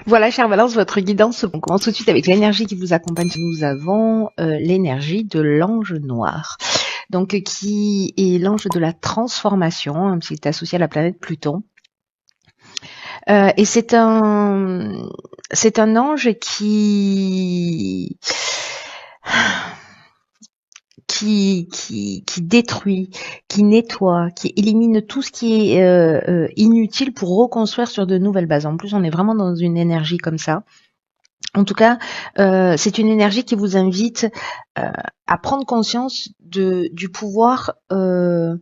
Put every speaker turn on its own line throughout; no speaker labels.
Voilà, chère Valence, votre guidance. On commence tout de suite avec l'énergie qui vous accompagne. Nous avons l'énergie de l'ange noir, donc qui est l'ange de la transformation, hein, qui est associé à la planète Pluton. Et c'est un ange qui détruit, qui nettoie, qui élimine tout ce qui est inutile pour reconstruire sur de nouvelles bases. En plus, on est vraiment dans une énergie comme ça. En tout cas, c'est une énergie qui vous invite à prendre conscience du pouvoir que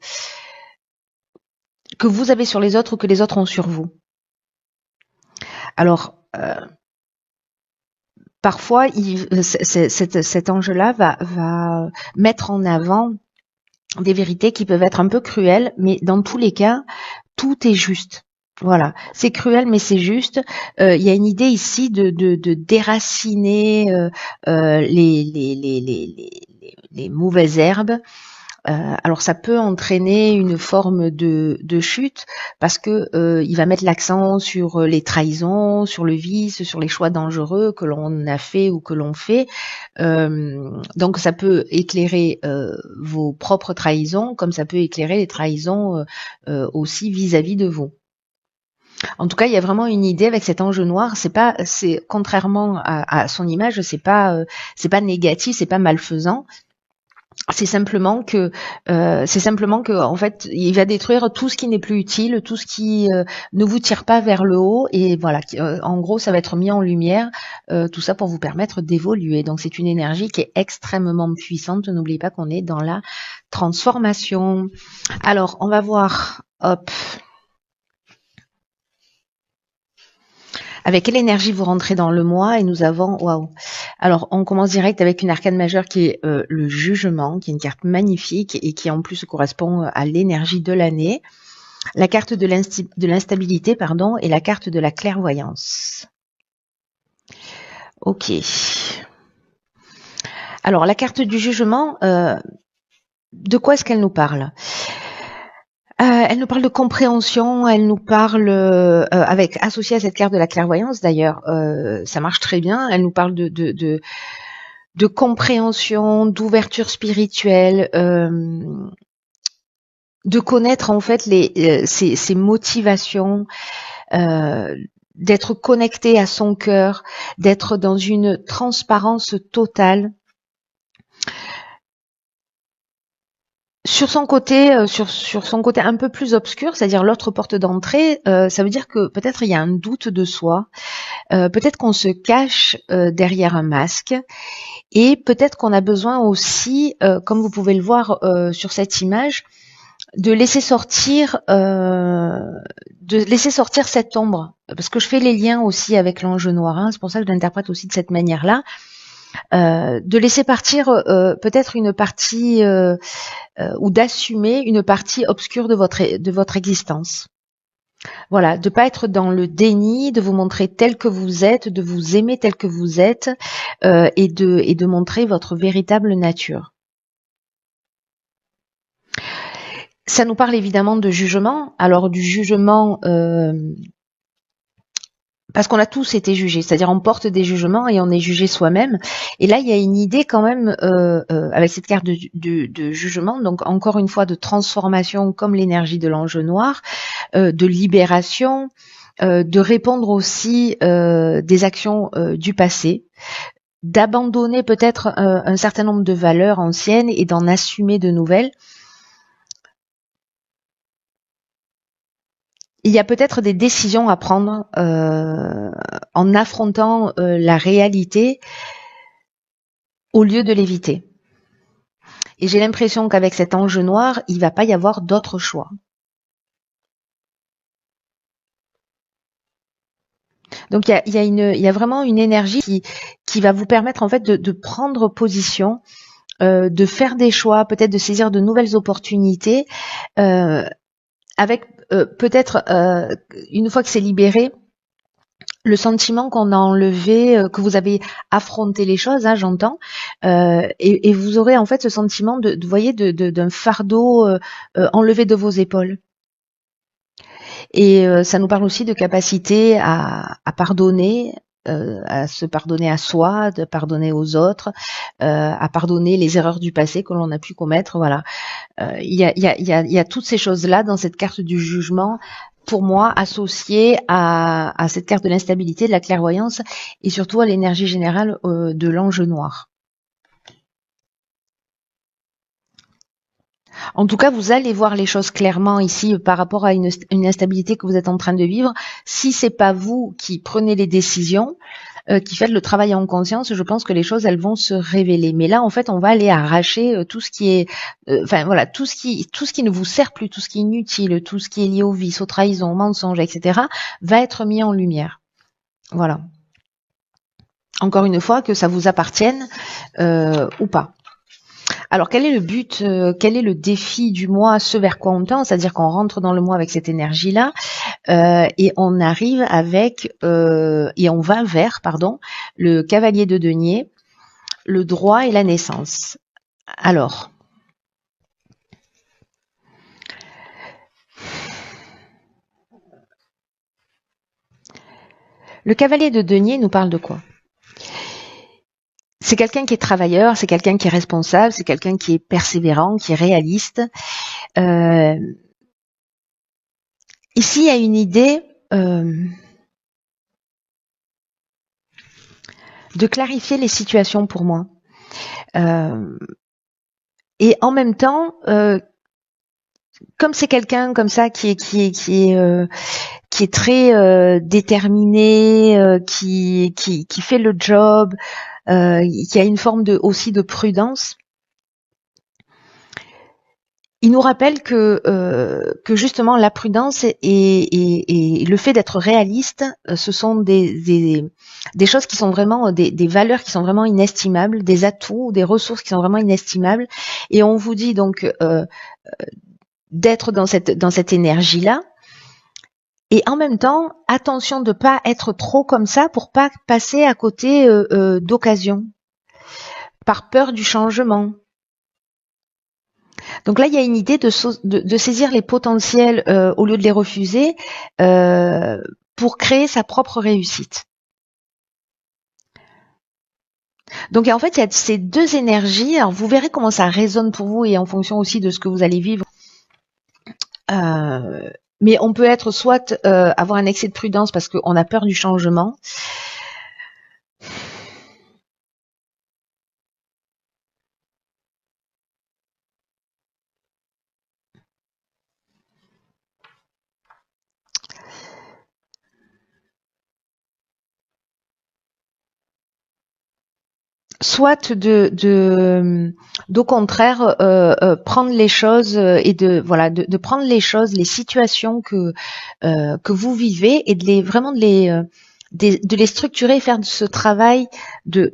vous avez sur les autres ou que les autres ont sur vous. Alors, parfois, cet ange-là va mettre en avant des vérités qui peuvent être un peu cruelles, mais dans tous les cas, tout est juste. Voilà, c'est cruel, mais c'est juste. Il y a une idée ici de déraciner les mauvaises herbes. Alors ça peut entraîner une forme de chute parce que il va mettre l'accent sur les trahisons, sur le vice, sur les choix dangereux que l'on a fait ou que l'on fait. Donc ça peut éclairer vos propres trahisons, comme ça peut éclairer les trahisons aussi vis-à-vis de vous. En tout cas, il y a vraiment une idée avec cet ange noir. C'est contrairement à son image, c'est pas négatif, c'est pas malfaisant. C'est simplement que, en fait, il va détruire tout ce qui n'est plus utile, tout ce qui ne vous tire pas vers le haut, et voilà. En gros, ça va être mis en lumière, tout ça pour vous permettre d'évoluer. Donc, c'est une énergie qui est extrêmement puissante. N'oubliez pas qu'on est dans la transformation. Alors, on va voir, hop, avec quelle énergie vous rentrez dans le mois, et nous avons, waouh. Alors, on commence direct avec une arcane majeure qui est le jugement, qui est une carte magnifique et qui en plus correspond à l'énergie de l'année. La carte de l'instabilité, pardon, et la carte de la clairvoyance. Ok. Alors, la carte du jugement, de quoi est-ce qu'elle nous parle ? Elle nous parle de compréhension, elle nous parle avec associé à cette carte de la clairvoyance d'ailleurs, ça marche très bien. Elle nous parle de compréhension, d'ouverture spirituelle, de connaître en fait ses motivations, d'être connecté à son cœur, d'être dans une transparence totale. Sur son côté, sur son côté un peu plus obscur, c'est-à-dire l'autre porte d'entrée, ça veut dire que peut-être il y a un doute de soi, peut-être qu'on se cache derrière un masque, et peut-être qu'on a besoin aussi, comme vous pouvez le voir sur cette image, de laisser sortir cette ombre, parce que je fais les liens aussi avec l'ange noir, hein, c'est pour ça que je l'interprète aussi de cette manière-là. De laisser partir peut-être une partie ou d'assumer une partie obscure de votre existence. Voilà, de pas être dans le déni, de vous montrer tel que vous êtes, de vous aimer tel que vous êtes, et de montrer votre véritable nature. Ça nous parle évidemment de jugement. Alors du jugement, parce qu'on a tous été jugés, c'est-à-dire on porte des jugements et on est jugé soi-même. Et là, il y a une idée quand même avec cette carte de jugement, donc encore une fois de transformation comme l'énergie de l'ange noir, de libération, de répondre aussi des actions du passé, d'abandonner peut-être un certain nombre de valeurs anciennes et d'en assumer de nouvelles. Il y a peut-être des décisions à prendre en affrontant la réalité au lieu de l'éviter. Et j'ai l'impression qu'avec cet ange noir, il va pas y avoir d'autre choix. Donc il y a vraiment une énergie qui va vous permettre en fait de prendre position, de faire des choix, peut-être de saisir de nouvelles opportunités, avec peut-être une fois que c'est libéré, le sentiment qu'on a enlevé, que vous avez affronté les choses, hein, j'entends, et vous aurez en fait ce sentiment d'un fardeau enlevé de vos épaules. Et ça nous parle aussi de capacité à pardonner, à se pardonner à soi, de pardonner aux autres, à pardonner les erreurs du passé que l'on a pu commettre. Voilà. Il y a toutes ces choses-là dans cette carte du jugement, pour moi, associées à cette carte de l'instabilité, de la clairvoyance, et surtout à l'énergie générale de l'ange noir. En tout cas, vous allez voir les choses clairement ici par rapport à une instabilité que vous êtes en train de vivre. Si c'est pas vous qui prenez les décisions, qui faites le travail en conscience, je pense que les choses elles vont se révéler. Mais là, en fait, on va aller arracher tout ce qui est, enfin voilà, tout ce qui ne vous sert plus, tout ce qui est inutile, tout ce qui est lié au vice, aux trahisons, aux mensonges, etc., va être mis en lumière. Voilà. Encore une fois, que ça vous appartienne ou pas. Alors, quel est le but, quel est le défi du mois, ce vers quoi on tend, c'est-à-dire qu'on rentre dans le mois avec cette énergie-là, et on arrive avec, et on va vers, pardon, le cavalier de denier, le droit et la naissance. Alors, le cavalier de denier nous parle de quoi? C'est quelqu'un qui est travailleur, c'est quelqu'un qui est responsable, c'est quelqu'un qui est persévérant, qui est réaliste. Ici, il y a une idée de clarifier les situations pour moi. Et en même temps, comme c'est quelqu'un comme ça qui est très déterminé, qui fait le job, qui a une forme aussi de prudence. Il nous rappelle que justement la prudence et le fait d'être réaliste, ce sont des choses qui sont vraiment des valeurs qui sont vraiment inestimables, des atouts, des ressources qui sont vraiment inestimables. Et on vous dit donc d'être dans cette énergie-là. Et en même temps, attention de pas être trop comme ça pour pas passer à côté d'occasions, par peur du changement. Donc là, il y a une idée de saisir les potentiels au lieu de les refuser pour créer sa propre réussite. Donc en fait, il y a ces deux énergies. Alors vous verrez comment ça résonne pour vous et en fonction aussi de ce que vous allez vivre. Mais on peut être soit avoir un excès de prudence parce qu'on a peur du changement. Soit d'au contraire prendre les choses et de prendre les choses, les situations que vous vivez et de les structurer, faire ce travail de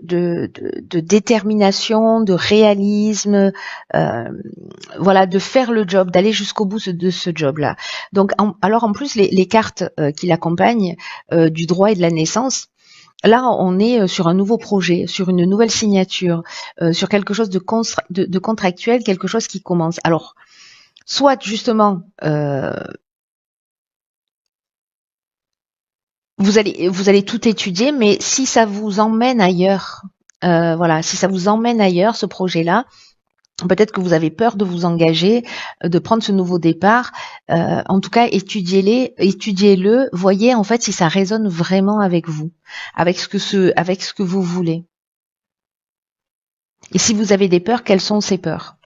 détermination, de réalisme, de faire le job, d'aller jusqu'au bout de ce job-là. Donc, alors en plus les cartes qui l'accompagnent du droit et de la naissance. Là, on est sur un nouveau projet, sur une nouvelle signature, sur quelque chose de contractuel, quelque chose qui commence. Alors, soit justement, vous allez tout étudier, mais si ça vous emmène ailleurs, si ça vous emmène ailleurs, ce projet-là, peut-être que vous avez peur de vous engager, de prendre ce nouveau départ. En tout cas, étudiez-le, voyez en fait si ça résonne vraiment avec vous, avec ce que vous voulez. Et si vous avez des peurs, quelles sont ces peurs?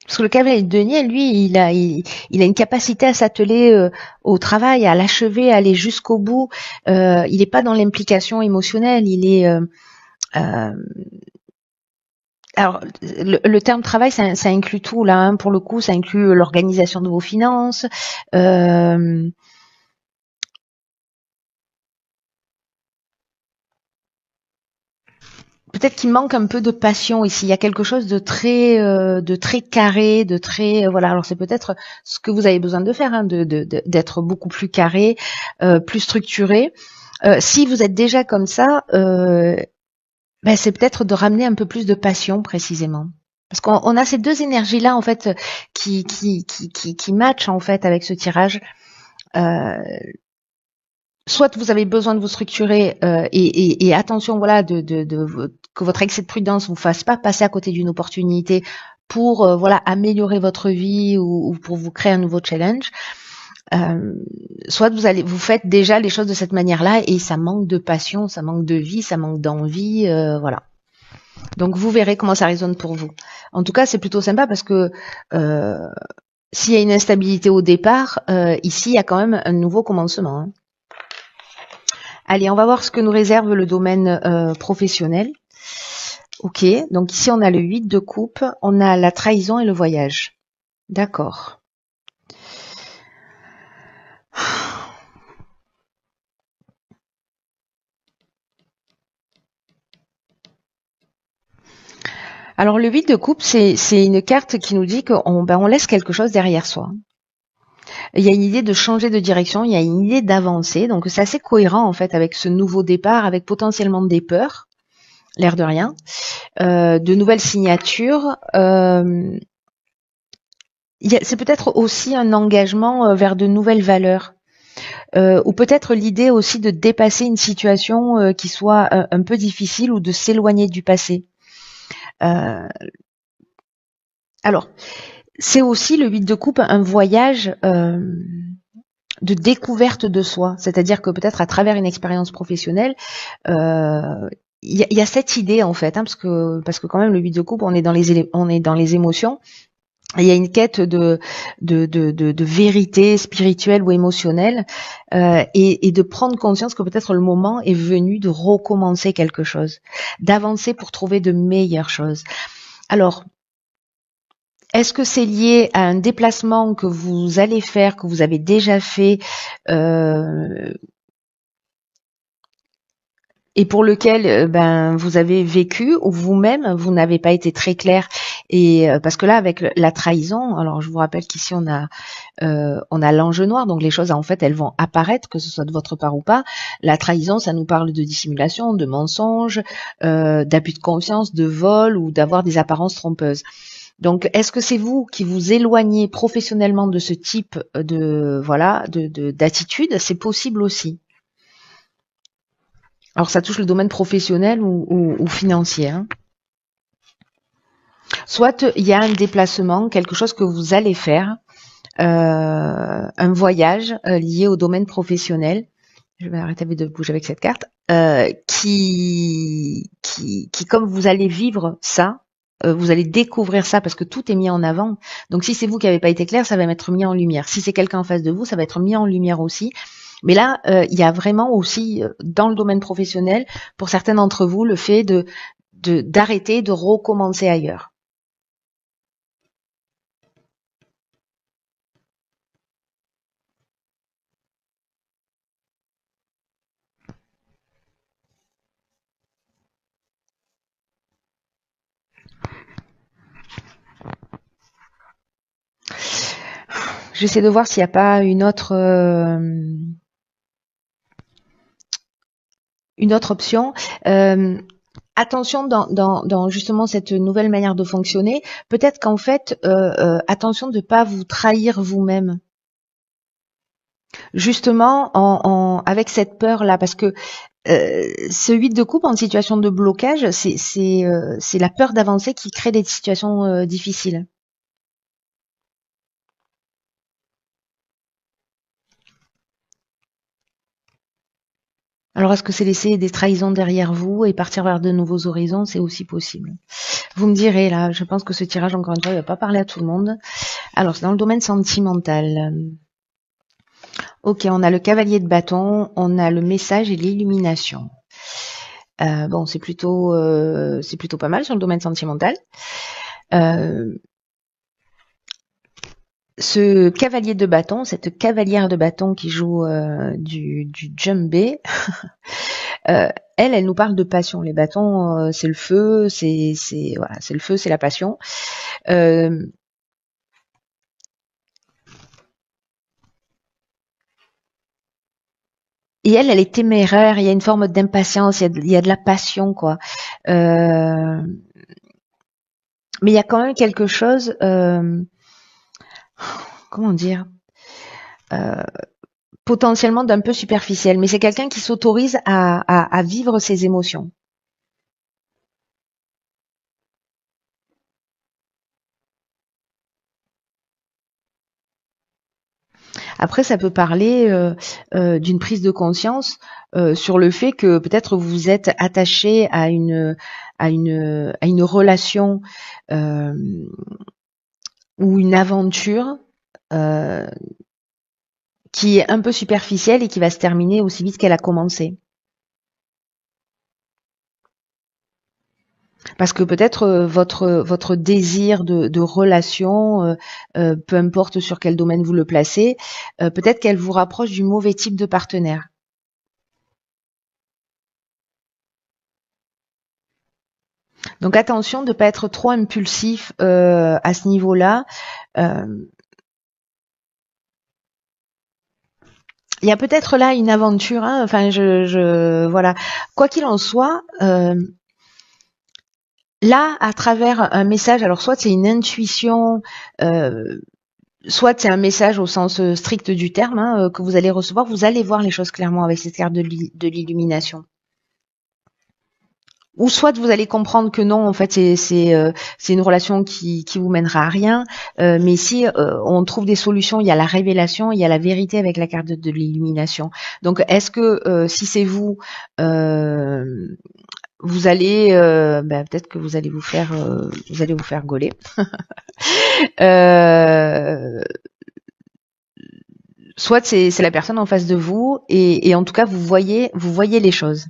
Parce que le cavalier de denier, lui, il a une capacité à s'atteler au travail, à l'achever, à aller jusqu'au bout. Il n'est pas dans l'implication émotionnelle. Il est alors, le terme travail, ça inclut tout là. Hein, pour le coup, ça inclut l'organisation de vos finances. Peut-être qu'il manque un peu de passion ici. Il y a quelque chose de très carré, de très voilà. Alors c'est peut-être ce que vous avez besoin de faire, hein, d'être beaucoup plus carré, plus structuré. Si vous êtes déjà comme ça, c'est peut-être de ramener un peu plus de passion précisément. Parce qu'on a ces deux énergies-là, en fait, qui matchent, en fait, avec ce tirage. Soit vous avez besoin de vous structurer et attention, voilà, que votre excès de prudence vous fasse pas passer à côté d'une opportunité pour voilà améliorer votre vie ou pour vous créer un nouveau challenge. Soit vous faites déjà les choses de cette manière-là et ça manque de passion, ça manque de vie, ça manque d'envie, voilà. Donc vous verrez comment ça résonne pour vous. En tout cas, c'est plutôt sympa parce que s'il y a une instabilité au départ, ici il y a quand même un nouveau commencement. Hein. Allez, on va voir ce que nous réserve le domaine professionnel. Ok, donc ici on a le 8 de coupe, on a la trahison et le voyage. D'accord. Alors le 8 de coupe, c'est une carte qui nous dit qu'on laisse quelque chose derrière soi. Il y a une idée de changer de direction, il y a une idée d'avancer, donc c'est assez cohérent en fait avec ce nouveau départ, avec potentiellement des peurs, l'air de rien, de nouvelles signatures. C'est peut-être aussi un engagement vers de nouvelles valeurs. Ou peut-être l'idée aussi de dépasser une situation qui soit un peu difficile ou de s'éloigner du passé. Alors, c'est aussi le 8 de coupe un voyage de découverte de soi. C'est-à-dire que peut-être à travers une expérience professionnelle, il y a cette idée en fait, hein, parce que quand même le 8 de coupe, on est dans les émotions. Il y a une quête de vérité spirituelle ou émotionnelle et de prendre conscience que peut-être le moment est venu de recommencer quelque chose, d'avancer pour trouver de meilleures choses. Alors, est-ce que c'est lié à un déplacement que vous allez faire, que vous avez déjà fait et pour lequel vous avez vécu ou vous-même vous n'avez pas été très clair et parce que là avec la trahison, alors je vous rappelle qu'ici on a l'ange noir, donc les choses en fait elles vont apparaître que ce soit de votre part ou pas. La trahison, ça nous parle de dissimulation, de mensonge, d'abus de confiance, de vol ou d'avoir des apparences trompeuses. Donc, est-ce que c'est vous qui vous éloignez professionnellement de ce type d'attitude? C'est possible aussi. Alors, ça touche le domaine professionnel ou financier. Hein. Soit il y a un déplacement, quelque chose que vous allez faire, un voyage lié au domaine professionnel. Je vais arrêter de bouger avec cette carte. Qui, comme vous allez vivre ça, vous allez découvrir ça parce que tout est mis en avant. Donc si c'est vous qui n'avez pas été clair, ça va être mis en lumière. Si c'est quelqu'un en face de vous, ça va être mis en lumière aussi. Mais là, il y a vraiment aussi dans le domaine professionnel, pour certains d'entre vous, le fait d'arrêter, de recommencer ailleurs. J'essaie de voir s'il n'y a pas une autre option. Attention dans justement cette nouvelle manière de fonctionner, peut-être qu'en fait, attention de ne pas vous trahir vous-même. Justement, avec cette peur-là, parce que ce 8 de coupe en situation de blocage, c'est la peur d'avancer qui crée des situations difficiles. Alors, est-ce que c'est laisser des trahisons derrière vous et partir vers de nouveaux horizons? C'est aussi possible. Vous me direz, là, je pense que ce tirage, encore une fois, il ne va pas parler à tout le monde. Alors, c'est dans le domaine sentimental. Ok, on a le cavalier de bâton, on a le message et l'illumination. Bon, c'est plutôt pas mal sur le domaine sentimental. Ce cavalier de bâton, cette cavalière de bâton qui joue du djembé, elle nous parle de passion. Les bâtons, c'est le feu, c'est le feu, c'est la passion. Et elle est téméraire. Il y a une forme d'impatience, il y a de la passion, quoi. Mais il y a quand même quelque chose, comment dire, euh, potentiellement d'un peu superficiel. Mais c'est quelqu'un qui s'autorise à vivre ses émotions. Après, ça peut parler d'une prise de conscience sur le fait que peut-être vous êtes attaché à une relation euh, ou une aventure euh, qui est un peu superficielle et qui va se terminer aussi vite qu'elle a commencé. Parce que peut-être votre désir de relation, peu importe sur quel domaine vous le placez, peut-être qu'elle vous rapproche du mauvais type de partenaire. Donc attention de ne pas être trop impulsif à ce niveau-là. Euh, Il y a peut-être là une aventure. Hein, enfin, voilà. Quoi qu'il en soit, là, à travers un message, alors soit c'est une intuition, euh, soit c'est un message au sens strict du terme que vous allez recevoir. Vous allez voir les choses clairement avec cette carte de l'illumination. Ou soit vous allez comprendre que non, en fait, c'est une relation qui vous mènera à rien. Mais ici, on trouve des solutions. Il y a la révélation, il y a la vérité avec la carte de l'illumination. Donc, est-ce que si c'est vous, euh, vous allez, peut-être que vous allez vous faire gauler. Euh, Soit c'est la personne en face de vous et en tout cas vous voyez les choses.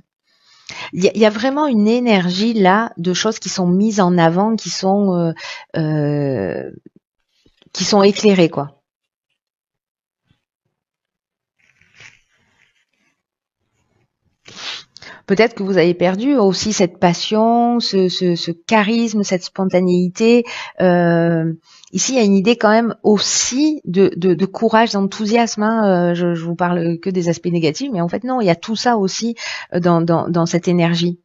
Il y a vraiment une énergie là de choses qui sont mises en avant, euh, qui sont éclairées quoi. Peut-être que vous avez perdu aussi cette passion, ce charisme, cette spontanéité. Euh, Ici, il y a une idée quand même aussi de courage, d'enthousiasme. Hein. Je vous parle que des aspects négatifs, mais en fait non, il y a tout ça aussi dans cette énergie.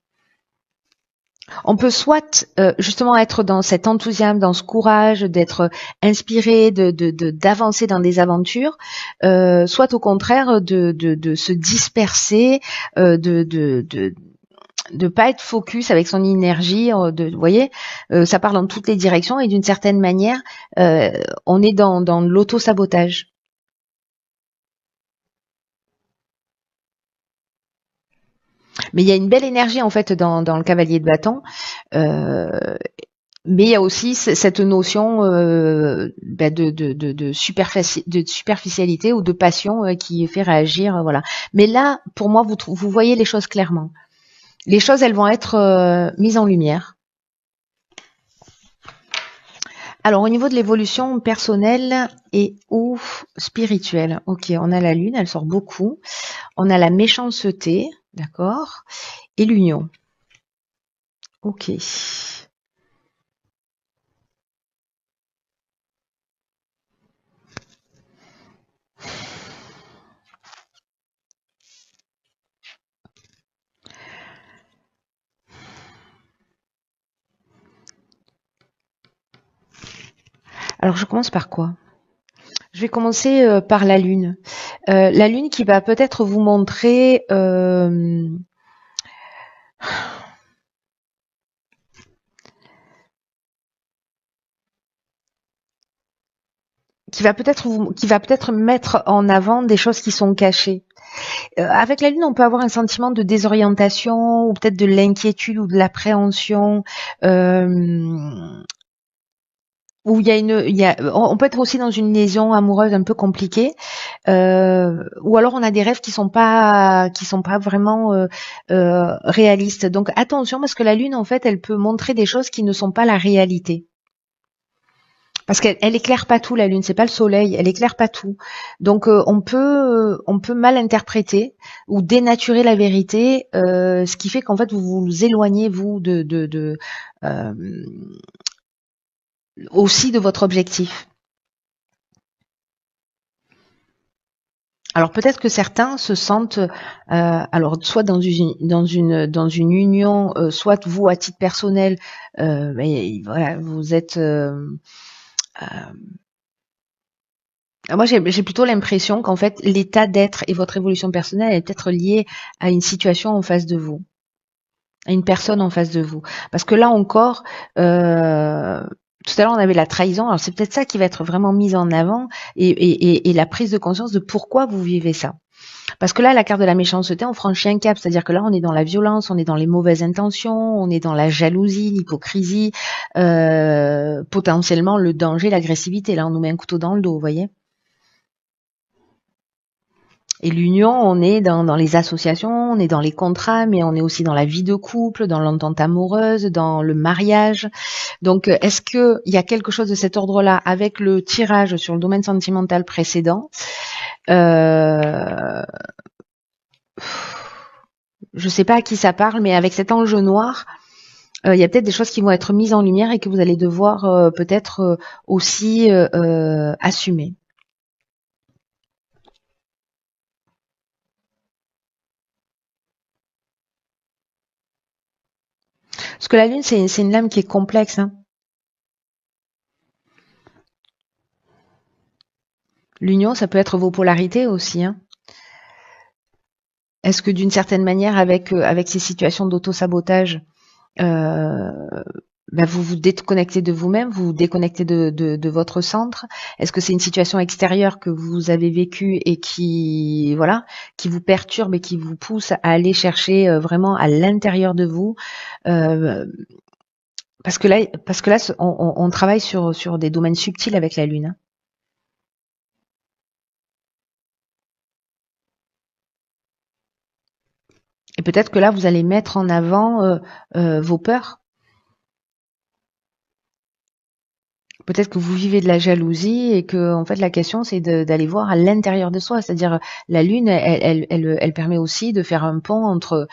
On peut soit justement être dans cet enthousiasme, dans ce courage, d'être inspiré, d'avancer dans des aventures, soit au contraire de se disperser, de pas être focus avec son énergie. Vous voyez, ça part dans toutes les directions et d'une certaine manière, euh, on est dans l'auto-sabotage. Mais il y a une belle énergie en fait dans le cavalier de bâton. Euh, Mais il y a aussi cette notion de superficialité ou de passion qui fait réagir, voilà. Mais là, pour moi, vous voyez les choses clairement. Les choses, elles vont être mises en lumière. Alors, au niveau de l'évolution personnelle et ou spirituelle, ok, on a la lune, elle sort beaucoup. On a la méchanceté, d'accord, et l'union. Ok. Alors, je commence par quoi? Je vais commencer par la lune. La lune qui va peut-être vous montrer qui va peut-être mettre en avant des choses qui sont cachées. Avec la lune, on peut avoir un sentiment de désorientation ou peut-être de l'inquiétude ou de l'appréhension. Euh, Où on peut être aussi dans une liaison amoureuse un peu compliquée, ou alors on a des rêves qui sont pas vraiment réalistes. Donc attention parce que la lune en fait, elle peut montrer des choses qui ne sont pas la réalité. Parce qu'elle éclaire pas tout la lune, c'est pas le soleil, elle éclaire pas tout. Donc on peut mal interpréter ou dénaturer la vérité, ce qui fait qu'en fait vous vous éloignez vous euh, aussi de votre objectif. Alors peut-être que certains se sentent, alors soit dans une union, soit vous à titre personnel, mais voilà, vous êtes. Moi, j'ai plutôt l'impression qu'en fait, l'état d'être et votre évolution personnelle est peut-être liée à une situation en face de vous, à une personne en face de vous. Parce que là encore, tout à l'heure on avait la trahison. Alors c'est peut-être ça qui va être vraiment mis en avant et la prise de conscience de pourquoi vous vivez ça. Parce que là, la carte de la méchanceté, on franchit un cap. C'est-à-dire que là, on est dans la violence, on est dans les mauvaises intentions, on est dans la jalousie, l'hypocrisie, potentiellement le danger, l'agressivité. Là, on nous met un couteau dans le dos, vous voyez. Et l'union, on est dans les associations, on est dans les contrats, mais on est aussi dans la vie de couple, dans l'entente amoureuse, dans le mariage. Donc, est-ce qu'il y a quelque chose de cet ordre-là avec le tirage sur le domaine sentimental précédent? Je sais pas à qui ça parle, mais avec cet enjeu noir, il y a peut-être des choses qui vont être mises en lumière et que vous allez devoir peut-être aussi assumer. Parce que la lune, c'est une lame qui est complexe, hein. L'union, ça peut être vos polarités aussi, hein. Est-ce que d'une certaine manière, avec ces situations d'auto-sabotage, euh, vous vous déconnectez de vous-même, vous vous déconnectez de votre centre? Est-ce que c'est une situation extérieure que vous avez vécue et qui, voilà, qui vous perturbe et qui vous pousse à aller chercher vraiment à l'intérieur de vous? Euh, parce que là, on travaille sur des domaines subtils avec la Lune, hein. Et peut-être que là, vous allez mettre en avant vos peurs. Peut-être que vous vivez de la jalousie et que en fait la question c'est d'aller voir à l'intérieur de soi, c'est-à-dire la lune elle permet aussi de faire un pont entre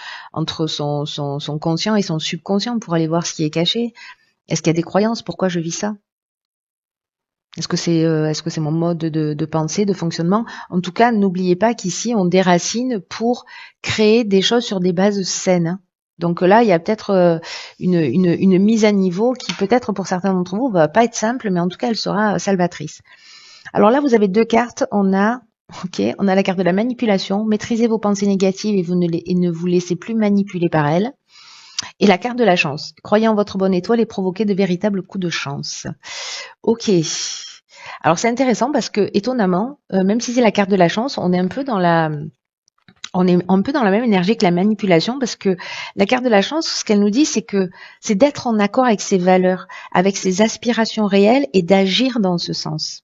son conscient et son subconscient pour aller voir ce qui est caché. Est-ce qu'il y a des croyances? Pourquoi je vis ça? Est-ce que c'est mon mode de pensée, de fonctionnement? En tout cas, n'oubliez pas qu'ici on déracine pour créer des choses sur des bases saines, hein. Donc là, il y a peut-être une mise à niveau qui peut-être pour certains d'entre vous va pas être simple, mais en tout cas, elle sera salvatrice. Alors là, vous avez deux cartes. On a la carte de la manipulation. Maîtrisez vos pensées négatives et ne vous laissez plus manipuler par elles. Et la carte de la chance. Croyez en votre bonne étoile et provoquez de véritables coups de chance. Ok. Alors c'est intéressant parce que étonnamment, même si c'est la carte de la chance, on est un peu dans la même énergie que la manipulation parce que la carte de la chance, ce qu'elle nous dit, c'est que c'est d'être en accord avec ses valeurs, avec ses aspirations réelles et d'agir dans ce sens.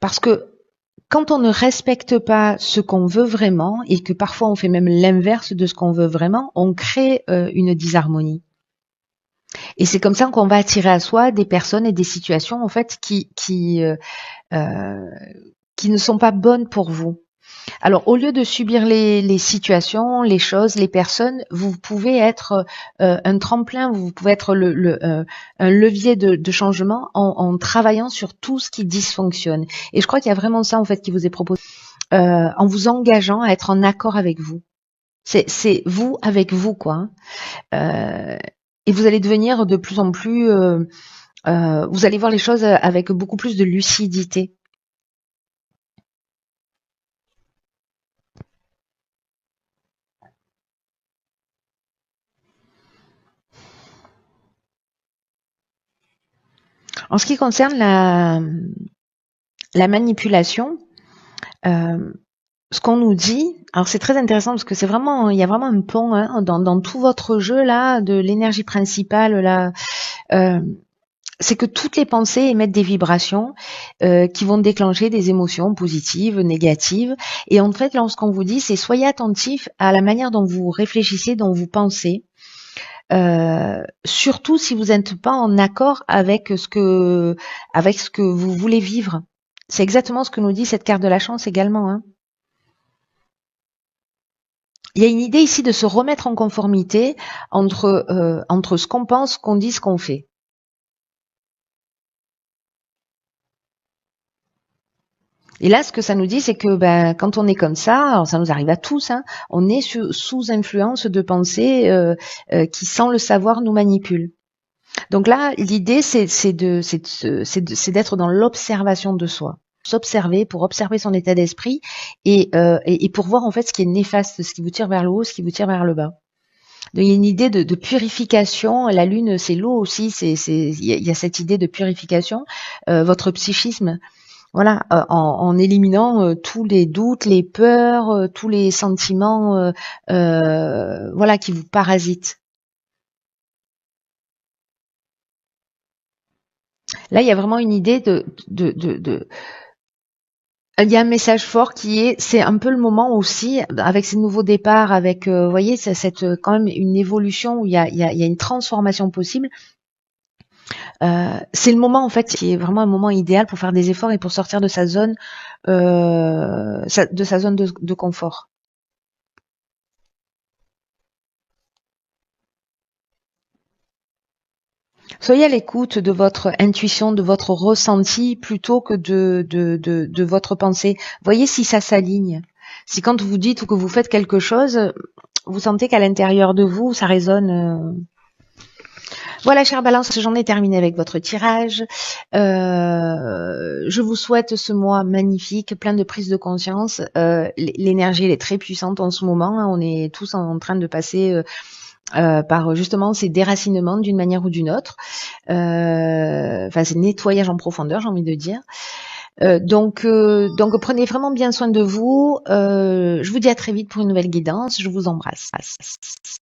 Parce que quand on ne respecte pas ce qu'on veut vraiment et que parfois on fait même l'inverse de ce qu'on veut vraiment, on crée une disharmonie. Et c'est comme ça qu'on va attirer à soi des personnes et des situations en fait qui ne sont pas bonnes pour vous. Alors, au lieu de subir les situations, les choses, les personnes, vous pouvez être un tremplin, vous pouvez être un levier de changement en travaillant sur tout ce qui dysfonctionne. Et je crois qu'il y a vraiment ça en fait qui vous est proposé, en vous engageant à être en accord avec vous. C'est vous avec vous, quoi, hein. Et vous allez devenir de plus en plus, vous allez voir les choses avec beaucoup plus de lucidité. En ce qui concerne la manipulation, euh, ce qu'on nous dit, alors c'est très intéressant parce que il y a vraiment un pont, hein, dans tout votre jeu là, de l'énergie principale là, euh, c'est que toutes les pensées émettent des vibrations qui vont déclencher des émotions positives, négatives. Et en fait, lorsqu'on vous dit, c'est soyez attentif à la manière dont vous réfléchissez, dont vous pensez. Surtout si vous n'êtes pas en accord avec ce que vous voulez vivre. C'est exactement ce que nous dit cette carte de la chance également, hein. Il y a une idée ici de se remettre en conformité entre ce qu'on pense, ce qu'on dit, ce qu'on fait. Et là, ce que ça nous dit, c'est que ben, quand on est comme ça, alors ça nous arrive à tous, hein, on est sous influence de pensées qui, sans le savoir, nous manipulent. Donc là, l'idée, c'est d'être dans l'observation de soi, s'observer pour observer son état d'esprit et pour voir en fait ce qui est néfaste, ce qui vous tire vers le haut, ce qui vous tire vers le bas. Donc il y a une idée de purification. La lune, c'est l'eau aussi. Il y a cette idée de purification. Votre psychisme, voilà, en éliminant tous les doutes, les peurs, tous les sentiments, voilà, qui vous parasitent. Là, il y a vraiment une idée de il y a un message fort qui est, c'est un peu le moment aussi, avec ces nouveaux départs, avec, vous voyez, cette quand même une évolution où il y a une transformation possible. C'est le moment en fait qui est vraiment un moment idéal pour faire des efforts et pour sortir de sa zone, de sa zone de confort. Soyez à l'écoute de votre intuition, de votre ressenti, plutôt que de votre pensée. Voyez si ça s'aligne. Si quand vous dites ou que vous faites quelque chose, vous sentez qu'à l'intérieur de vous, ça résonne. Voilà, chère Balance, j'en ai terminé avec votre tirage. Je vous souhaite ce mois magnifique, plein de prise de conscience. L'énergie, elle est très puissante en ce moment. On est tous en train de passer par justement ces déracinements d'une manière ou d'une autre. Enfin, c'est nettoyage en profondeur, j'ai envie de dire. Donc prenez vraiment bien soin de vous. Je vous dis à très vite pour une nouvelle guidance. Je vous embrasse.